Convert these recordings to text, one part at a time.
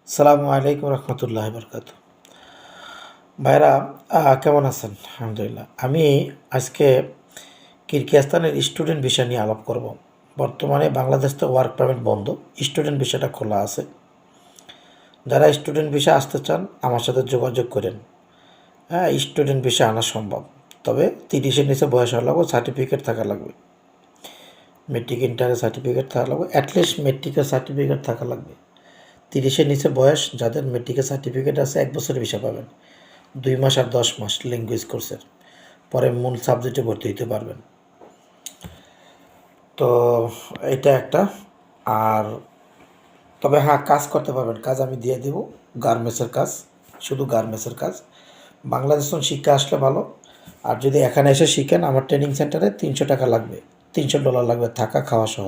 আসসালামু আলাইকুম রহমতুল্লাহ বরকাত। ভাইরা, কেমন আছেন? আলহামদুলিল্লাহ। আমি আজকে কিরগিজস্তানের স্টুডেন্ট ভিসা নিয়ে আলাপ করব। বর্তমানে বাংলাদেশ তো ওয়ার্ক পারমিট বন্ধ, স্টুডেন্ট ভিসাটা খোলা আছে। যারা স্টুডেন্ট ভিসা আসতে চান আমার সাথে যোগাযোগ করেন। হ্যাঁ, স্টুডেন্ট ভিসা আনা সম্ভব, তবে 30-এর নিচে বয়স হওয়া লাগবে, সার্টিফিকেট থাকা লাগবে, মেট্রিক ইন্টারের সার্টিফিকেট থাকা লাগবে, অ্যাটলিস্ট মেট্রিকের সার্টিফিকেট থাকা লাগবে। 30-এর নিচে বয়স যাদের মেট্রিকের সার্টিফিকেট আছে 1 বছরের ভিসা পাবেন, 2 মাস আর 10 মাস ল্যাঙ্গুয়েজ কোর্সের পরে মূল সাবজেক্টে ভর্তি হতে পারবেন। তো এটা একটা। আর তবে হ্যাঁ, কাজ করতে পারবেন, কাজ আমি দিয়ে দেব, গার্মেন্টসের কাজ, শুধু গার্মেন্টসের কাজ। বাংলাদেশ শিক্ষা আসলে ভালো। আর যদি এখানে এসে শিখেন আমার ট্রেনিং সেন্টারে 300 টাকা লাগবে, $300 লাগবে থাকা খাওয়া সহ।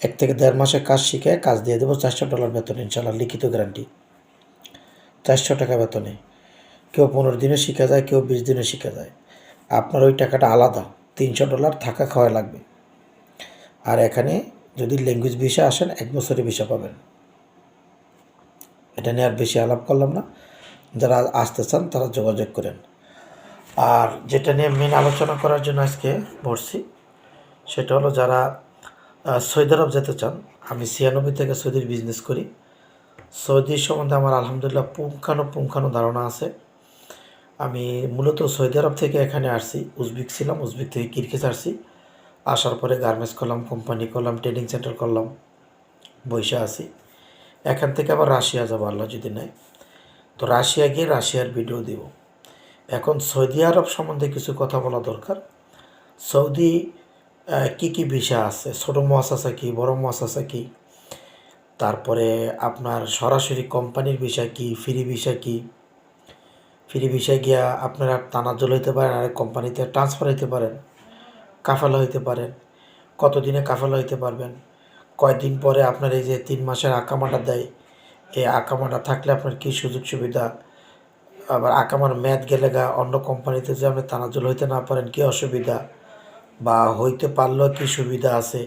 1 থেকে 1.5 মাসের কাজ শিখে কাজ দিয়ে দেবো, $400 বেতন ইনশাল্লাহ, লিখিত গ্যারান্টি। 400 টাকা বেতনে কেউ 15 দিনে শিখা যায়, কেউ 20 দিনে শিখা যায়। আপনার ওই টাকাটা আলাদা, $300 থাকা খাওয়া লাগবে। আর এখানে যদি ল্যাঙ্গুয়েজ ভিসা আসেন 1 বছরের ভিসা পাবেন। এটা নিয়ে আর বেশি আলাপ করলাম না, যারা আসতে চান তারা যোগাযোগ করেন। আর যেটা নিয়ে মেন আলোচনা করার জন্য আজকে বসছি সেটা হলো যারা সৌদি আরব যেতে চান। আমি 96 থেকে সৌদির বিজনেস করি। সৌদির সম্বন্ধে আমার আলহামদুলিল্লাহ পুঙ্খানু ধারণা আছে। আমি মূলত সৌদি আরব থেকে এখানে আসছি, উজবেক ছিলাম, উজবেক থেকে কিরগিজ আসছি। আসার পরে গার্মেন্টস করলাম, কোম্পানি করলাম, ট্রেনিং সেন্টার করলাম, বৈশা আছি। এখান থেকে আবার রাশিয়া যাবো আল্লাহ যদি নেয়। তো রাশিয়া গিয়ে রাশিয়ার ভিডিও দিব। এখন সৌদি আরব সম্বন্ধে কিছু কথা বলা দরকার। সৌদি কী কী ভিসা আছে, ছোটো মুআসাসা কী, বড় মুআসাসা কী, তারপরে আপনার সরাসরি কোম্পানির ভিসা কী, ফ্রি ভিসা কী, ফ্রি ভিসায় গিয়া আপনারা তানাজ্জুল হইতে পারেন, আর কোম্পানিতে ট্রান্সফার হইতে পারেন, কাফালা হইতে পারেন, কতদিনে কাফালা হইতে পারবেন, কয়দিন পরে আপনার এই যে 3 মাসের আকামাটা দেয়, এই আকামাটা থাকলে আপনার কী সুযোগ সুবিধা, আবার আকামার মেয়াদ গেলে অন্য কোম্পানিতে যে আপনি তানাজ্জুল হইতে না পারেন কী অসুবিধা, বা হইতে পারলেও কী সুবিধা আছে,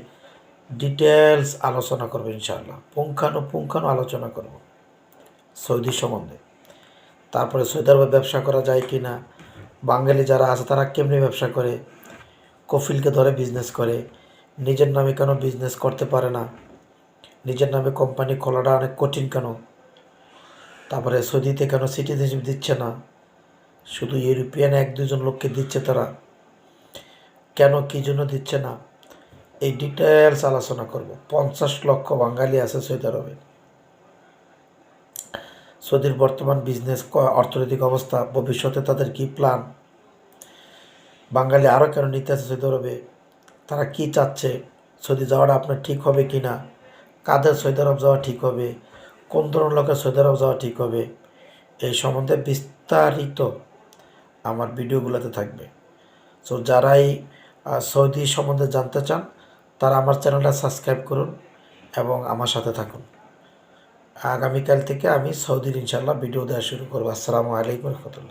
ডিটেলস আলোচনা করবো ইনশাআল্লাহ। পুঙ্খানু আলোচনা করব সৌদি সম্বন্ধে। তারপরে সৌদি আরবে ব্যবসা করা যায় কি না, বাঙালি যারা আছে তারা কেমনি ব্যবসা করে, কফিলকে ধরে বিজনেস করে, নিজের নামে কেন বিজনেস করতে পারে না, নিজের নামে কোম্পানি খোলাটা অনেক কঠিন কেন, তারপরে সৌদিতে কেন সিটিজেনশিপ দিচ্ছে না, শুধু ইউরোপিয়ান 1-2 জন লোককে দিচ্ছে, তারা কেন কী জন্য দিচ্ছে না, এই ডিটেলস আলোচনা করব। 50 লক্ষ বাঙালি আছে সৌদি আরবে। সৌদির বর্তমান বিজনেস অর্থনৈতিক অবস্থা, ভবিষ্যতে তাদের কী প্ল্যান, বাঙালি আরও কেন নিতে আছে সৌদি আরবে, তারা কী চাচ্ছে, সৌদি যাওয়াটা আপনার ঠিক হবে কি না, কাদের সৌদি আরব যাওয়া ঠিক হবে, কোন ধরনের লোকের সৌদি আরব যাওয়া ঠিক হবে, এই সম্বন্ধে বিস্তারিত আমার ভিডিওগুলোতে থাকবে। সো যারাই সৌদি সম্বন্ধে জানতে চান তারা আমার চ্যানেলটা সাবস্ক্রাইব করুন এবং আমার সাথে থাকুন। আগামীকাল থেকে আমি সৌদির ইনশাল্লাহ ভিডিও দেওয়া শুরু করবো। আসসালামু আলাইকুম রহমতুল্লাহ।